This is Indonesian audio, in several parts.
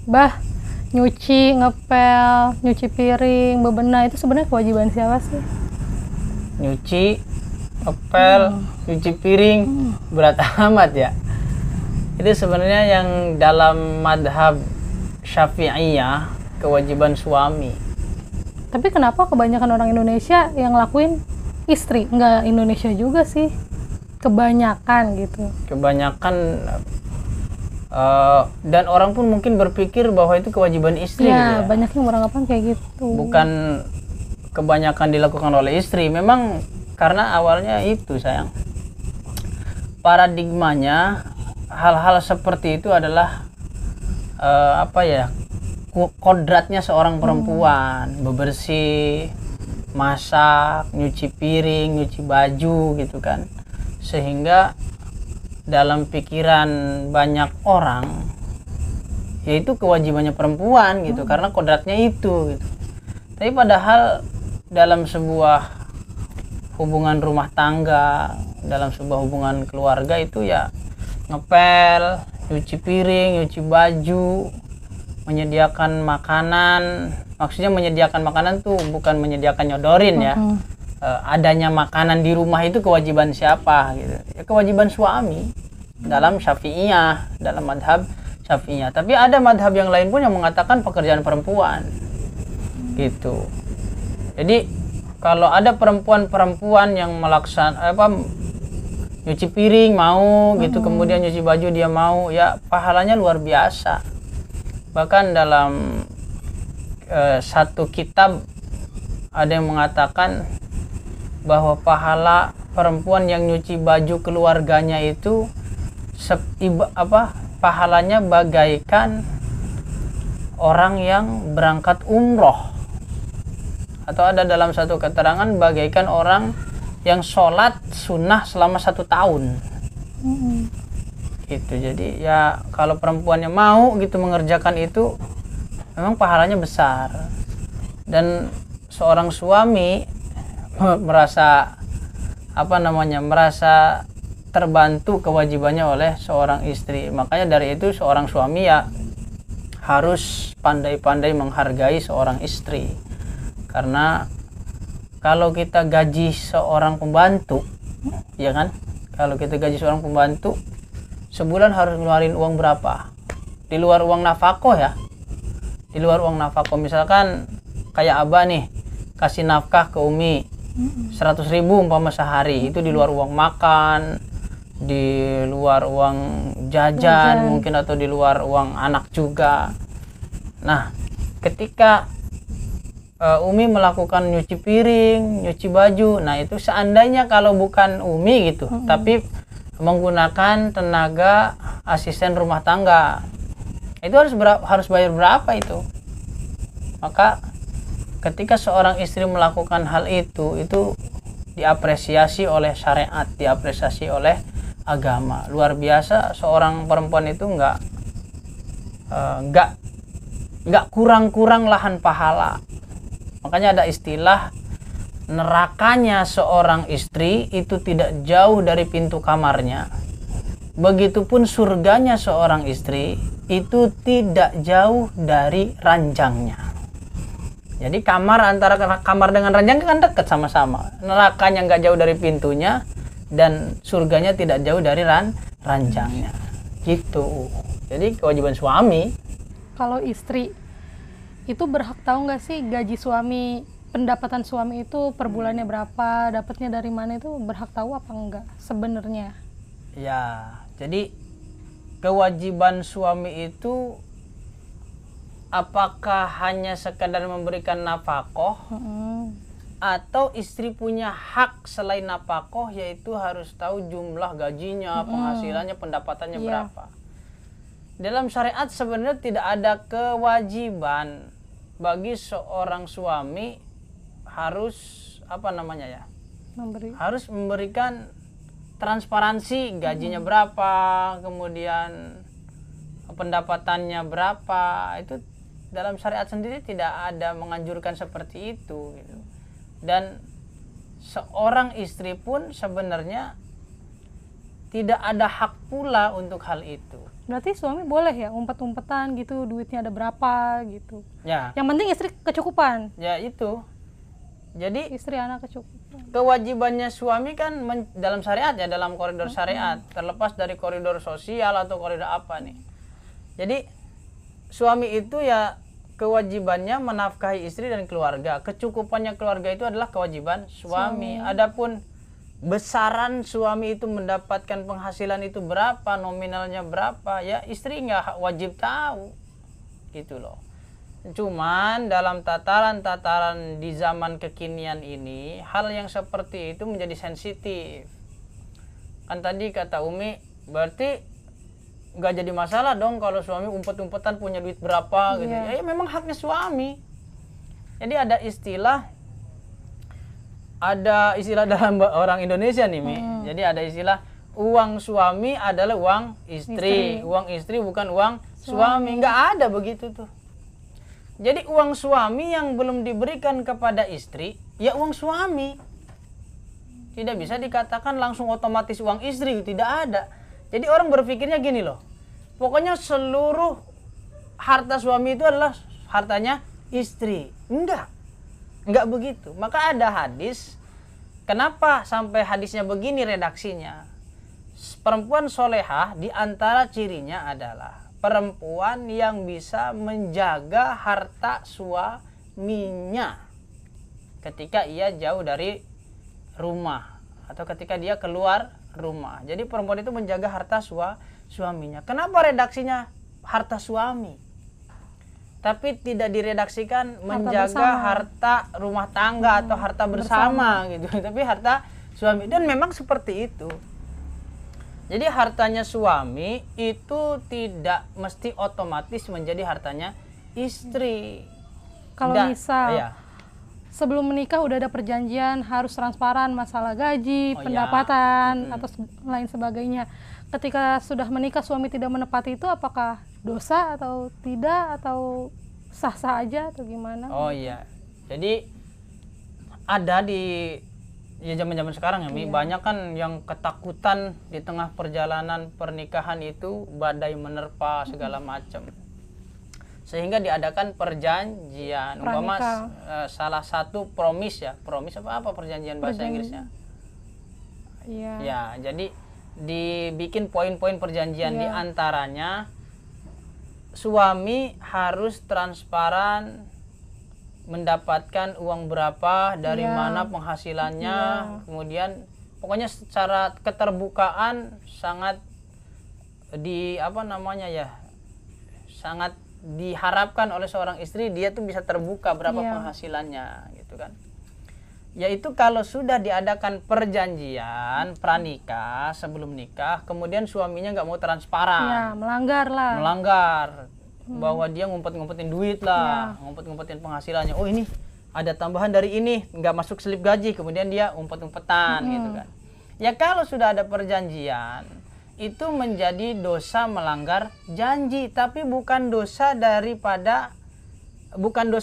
Bah, nyuci, ngepel, nyuci piring, bebenah itu sebenarnya kewajiban siapa sih? Nyuci, ngepel, nyuci piring, berat amat ya. Itu sebenarnya yang dalam madhab Syafi'iyah kewajiban suami. Tapi kenapa kebanyakan orang Indonesia yang lakuin istri? Nggak Indonesia juga sih, kebanyakan gitu. Kebanyakan dan orang pun mungkin berpikir bahwa itu kewajiban istri gitu Ya, ya. banyak yang beranggapan kayak gitu. Bukan kebanyakan dilakukan oleh istri, memang karena awalnya itu sayang. Paradigmanya hal-hal seperti itu adalah kodratnya seorang perempuan, bebersih, masak, nyuci piring, nyuci baju gitu kan. Sehingga dalam pikiran banyak orang yaitu kewajibannya perempuan gitu, karena kodratnya itu gitu. Tapi padahal dalam sebuah hubungan rumah tangga, dalam sebuah hubungan keluarga itu ya ngepel, nyuci piring, nyuci baju, menyediakan makanan. Maksudnya menyediakan makanan tuh bukan menyediakan nyodorin ya. Adanya makanan di rumah itu kewajiban siapa gitu ya? Kewajiban suami dalam Syafi'iyah, dalam madhab Syafi'iyah. Tapi ada madhab yang lain pun yang mengatakan pekerjaan perempuan gitu. Jadi kalau ada perempuan yang nyuci piring mau gitu, kemudian nyuci baju dia mau, ya pahalanya luar biasa. Bahkan dalam satu kitab ada yang mengatakan bahwa pahala perempuan yang nyuci baju keluarganya itu pahalanya bagaikan orang yang berangkat umroh, atau ada dalam satu keterangan bagaikan orang yang sholat sunnah selama 1 tahun. Gitu. Jadi ya kalau perempuannya mau gitu mengerjakan itu, memang pahalanya besar. Dan seorang suami merasa terbantu kewajibannya oleh seorang istri. Makanya dari itu seorang suami ya harus pandai-pandai menghargai seorang istri. Karena kalau kita gaji seorang pembantu, ya kan? Kalau kita gaji seorang pembantu, sebulan harus ngeluarin uang berapa? Di luar uang nafkah ya. Di luar uang nafkah, misalkan kayak Abah nih kasih nafkah ke Umi 100.000 umpama sehari, itu di luar uang makan, di luar uang jajan mungkin, atau di luar uang anak juga. Nah, ketika Umi melakukan nyuci piring, nyuci baju, nah itu seandainya kalau bukan Umi gitu, tapi menggunakan tenaga asisten rumah tangga, itu harus bayar berapa itu? Maka ketika seorang istri melakukan hal itu diapresiasi oleh syariat, diapresiasi oleh agama. Luar biasa, seorang perempuan itu nggak kurang-kurang lahan pahala. Makanya ada istilah nerakanya seorang istri itu tidak jauh dari pintu kamarnya. Begitupun surganya seorang istri itu tidak jauh dari ranjangnya. Jadi antara kamar dengan ranjang kan dekat sama-sama. Nerakanya nggak jauh dari pintunya, dan surganya tidak jauh dari ranjangnya. Gitu. Jadi kewajiban suami. Kalau istri itu berhak tahu nggak sih gaji suami, pendapatan suami itu per bulannya berapa, dapatnya dari mana, itu berhak tahu apa enggak sebenarnya? Ya, jadi kewajiban suami itu apakah hanya sekadar memberikan nafkah, atau istri punya hak selain nafkah, yaitu harus tahu jumlah gajinya, penghasilannya, pendapatannya berapa. Dalam syariat sebenarnya tidak ada kewajiban bagi seorang suami harus harus memberikan transparansi gajinya berapa, kemudian pendapatannya berapa. Itu dalam syariat sendiri tidak ada menganjurkan seperti itu gitu. Dan seorang istri pun sebenarnya tidak ada hak pula untuk hal itu. Berarti suami boleh ya umpet-umpetan gitu, duitnya ada berapa gitu. Ya, Yang penting istri kecukupan, ya itu. Jadi istri anak kecukupan. kewajibannya suami kan dalam syariat ya, dalam koridor syariat, terlepas dari koridor sosial atau koridor apa nih. Jadi suami itu ya kewajibannya menafkahi istri dan keluarga. Kecukupannya keluarga itu adalah kewajiban suami. Adapun besaran suami itu mendapatkan penghasilan itu berapa, nominalnya berapa, ya istri nggak wajib tahu gitu loh. Cuman dalam tataran-tataran di zaman kekinian ini, hal yang seperti itu menjadi sensitif. Kan tadi kata Umi, berarti nggak jadi masalah dong kalau suami umpet-umpetan punya duit berapa gitu. Ya memang haknya suami. Jadi ada istilah dalam orang Indonesia nih, Mi. Jadi ada istilah uang suami adalah uang istri. Uang istri bukan uang suami. Nggak ada begitu tuh. Jadi uang suami yang belum diberikan kepada istri, ya uang suami. Tidak bisa dikatakan langsung otomatis uang istri, tidak ada. Jadi orang berpikirnya gini loh. Pokoknya seluruh harta suami itu adalah hartanya istri. Enggak begitu. Maka ada hadis. Kenapa sampai hadisnya begini redaksinya? Perempuan solehah di antara cirinya adalah perempuan yang bisa menjaga harta suaminya ketika ia jauh dari rumah atau ketika dia keluar rumah. Jadi perempuan itu menjaga harta suaminya. Kenapa redaksinya harta suami? Tapi tidak diredaksikan menjaga harta rumah tangga atau harta bersama gitu. Tapi harta suami, dan memang seperti itu. Jadi hartanya suami itu tidak mesti otomatis menjadi hartanya istri. Kalau misal sebelum menikah udah ada perjanjian harus transparan masalah gaji, pendapatan atau lain sebagainya. Ketika sudah menikah suami tidak menepati itu, apakah dosa atau tidak, atau sah-sah aja atau gimana? Oh iya, jadi ada di zaman-zaman sekarang ya, Mi, banyak kan yang ketakutan di tengah perjalanan pernikahan itu badai menerpa segala macam, sehingga diadakan perjanjian. Umpama salah satu promis apa perjanjian bahasa Inggrisnya? Iya. Ya, jadi dibikin poin-poin perjanjian, di antaranya suami harus transparan mendapatkan uang berapa, dari mana penghasilannya, kemudian pokoknya secara keterbukaan sangat sangat diharapkan oleh seorang istri, dia tuh bisa terbuka berapa penghasilannya gitu kan. Yaitu kalau sudah diadakan perjanjian pranikah sebelum nikah, kemudian suaminya nggak mau transparan, melanggar bahwa dia ngumpet-ngumpetin duit lah, ngumpet-ngumpetin penghasilannya. Oh ini ada tambahan dari ini, nggak masuk slip gaji, kemudian dia umpet-umpetan gitu kan. Ya kalau sudah ada perjanjian, itu menjadi dosa melanggar janji, tapi bukan dosa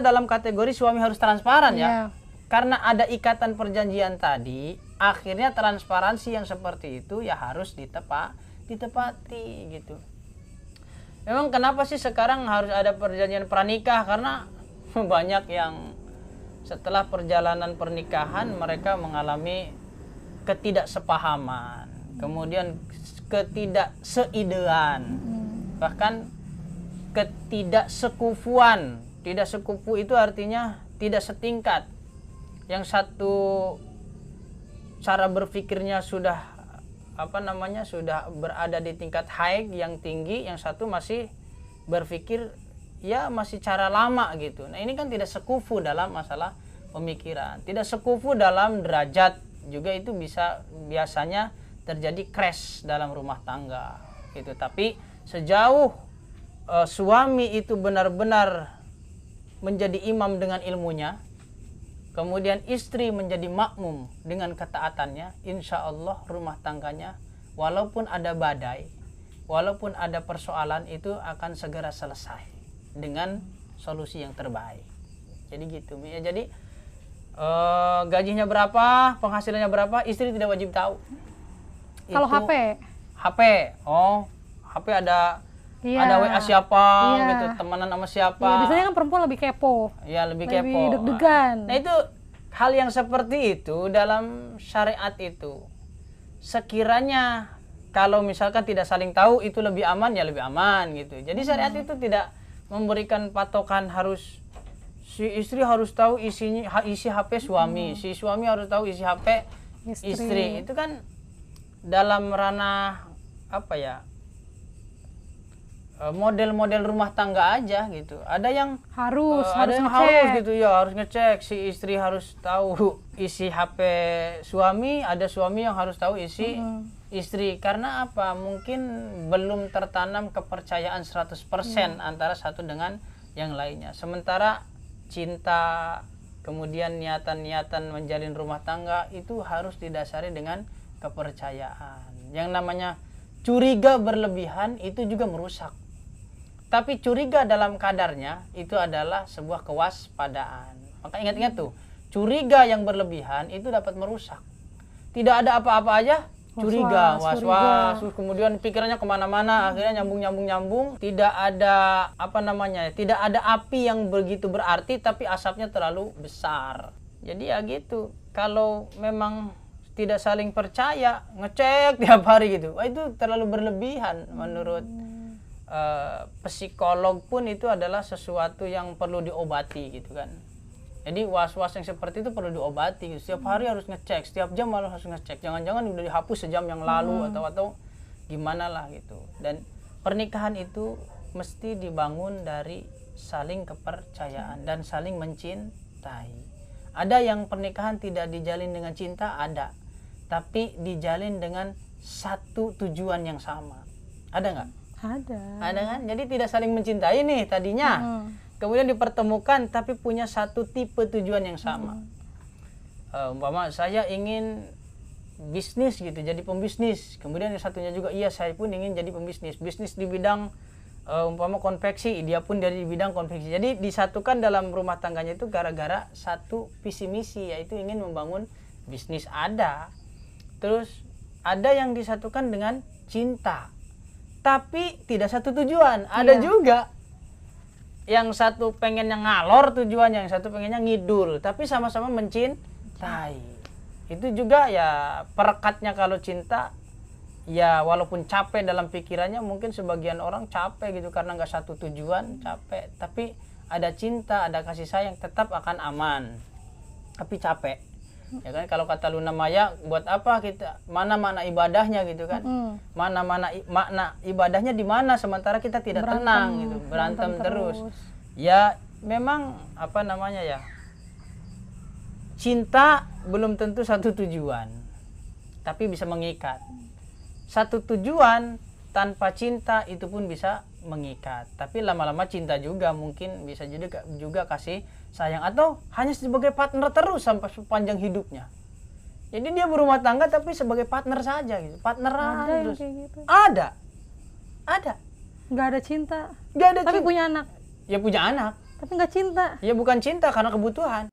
dalam kategori suami harus transparan ya. Karena ada ikatan perjanjian tadi, akhirnya transparansi yang seperti itu ya harus ditepati gitu. Memang kenapa sih sekarang harus ada perjanjian pranikah? Karena banyak yang setelah perjalanan pernikahan mereka mengalami ketidaksepahaman, kemudian ketidakseidean, bahkan ketidaksekufuan. Tidak sekufu itu artinya tidak setingkat. Yang satu cara berpikirnya sudah sudah berada di tingkat high yang tinggi, yang satu masih berpikir ya masih cara lama gitu. Nah ini kan tidak sekufu dalam masalah pemikiran, tidak sekufu dalam derajat juga, itu biasanya terjadi crash dalam rumah tangga gitu. Tapi sejauh suami itu benar-benar menjadi imam dengan ilmunya, kemudian istri menjadi makmum dengan ketaatannya, insya Allah rumah tangganya walaupun ada badai, walaupun ada persoalan, itu akan segera selesai dengan solusi yang terbaik. Jadi gitu ya. Jadi gajinya berapa, penghasilannya berapa, istri tidak wajib tahu. Kalau HP HP ada Iya. Ada WA siapa Iya. gitu, temenan sama siapa. Iya, biasanya kan perempuan lebih kepo. Ya lebih Lebih kepo. deg-degan. Nah itu hal yang seperti itu dalam syariat itu. Sekiranya kalau misalkan tidak saling tahu itu lebih aman, ya lebih aman gitu. Jadi syariat itu tidak memberikan patokan harus si istri harus tahu isi HP suami, si suami harus tahu isi HP istri. Itu kan dalam ranah apa ya? Model-model rumah tangga aja gitu. Ada yang harus gitu ya, harus ngecek, si istri harus tahu isi HP suami, ada suami yang harus tahu isi istri. Karena apa? Mungkin belum tertanam kepercayaan 100% antara satu dengan yang lainnya. Sementara cinta, kemudian niatan-niatan menjalin rumah tangga itu harus didasari dengan kepercayaan. Yang namanya curiga berlebihan itu juga merusak. Tapi curiga dalam kadarnya itu adalah sebuah kewaspadaan. Maka ingat-ingat tuh, curiga yang berlebihan itu dapat merusak. Tidak ada apa-apa aja, curiga, was-was, kemudian pikirannya kemana-mana, akhirnya nyambung. Tidak ada tidak ada api yang begitu berarti, tapi asapnya terlalu besar. Jadi ya gitu, kalau memang tidak saling percaya, ngecek tiap hari gitu, itu terlalu berlebihan menurut psikolog pun itu adalah sesuatu yang perlu diobati gitu kan. Jadi was-was yang seperti itu perlu diobati gitu. Setiap hari harus ngecek, setiap jam malah harus ngecek. Jangan-jangan udah dihapus sejam yang lalu atau gimana lah gitu. Dan pernikahan itu mesti dibangun dari saling kepercayaan dan saling mencintai. Ada yang pernikahan tidak dijalin dengan cinta, ada. Tapi dijalin dengan satu tujuan yang sama. Ada nggak? Ada kan? Jadi tidak saling mencintai nih tadinya. Kemudian dipertemukan tapi punya satu tipe tujuan yang sama. Umpama saya ingin bisnis gitu, jadi pembisnis. Kemudian yang satunya juga, iya saya pun ingin jadi pembisnis. Bisnis di bidang umpama konveksi, dia pun dari bidang konveksi. Jadi disatukan dalam rumah tangganya itu gara-gara satu visi misi, yaitu ingin membangun bisnis. Ada. Terus ada yang disatukan dengan cinta. Tapi tidak satu tujuan. Ada juga yang satu pengennya ngalor tujuannya, yang satu pengennya ngidul, tapi sama-sama mencintai. Itu juga ya perekatnya kalau cinta, ya walaupun capek dalam pikirannya, mungkin sebagian orang capek gitu karena nggak satu tujuan, capek. Tapi ada cinta, ada kasih sayang, tetap akan aman. Tapi capek. Ya kan, kalau kata Luna Maya, buat apa kita mana ibadahnya gitu kan? Mana makna ibadahnya di mana sementara kita tidak tenang gitu, berantem terus. Ya memang ya, cinta belum tentu satu tujuan, tapi bisa mengikat. Satu tujuan tanpa cinta itu pun bisa mengikat, tapi lama-lama cinta juga mungkin bisa juga kasih sayang, atau hanya sebagai partner terus sampai sepanjang hidupnya. Jadi dia berumah tangga tapi sebagai partner saja gitu, partneran terus. Gitu. Ada. Nggak ada cinta. Nggak ada tapi cinta. Punya anak. Ya punya anak. Tapi nggak cinta. Ya bukan cinta karena kebutuhan.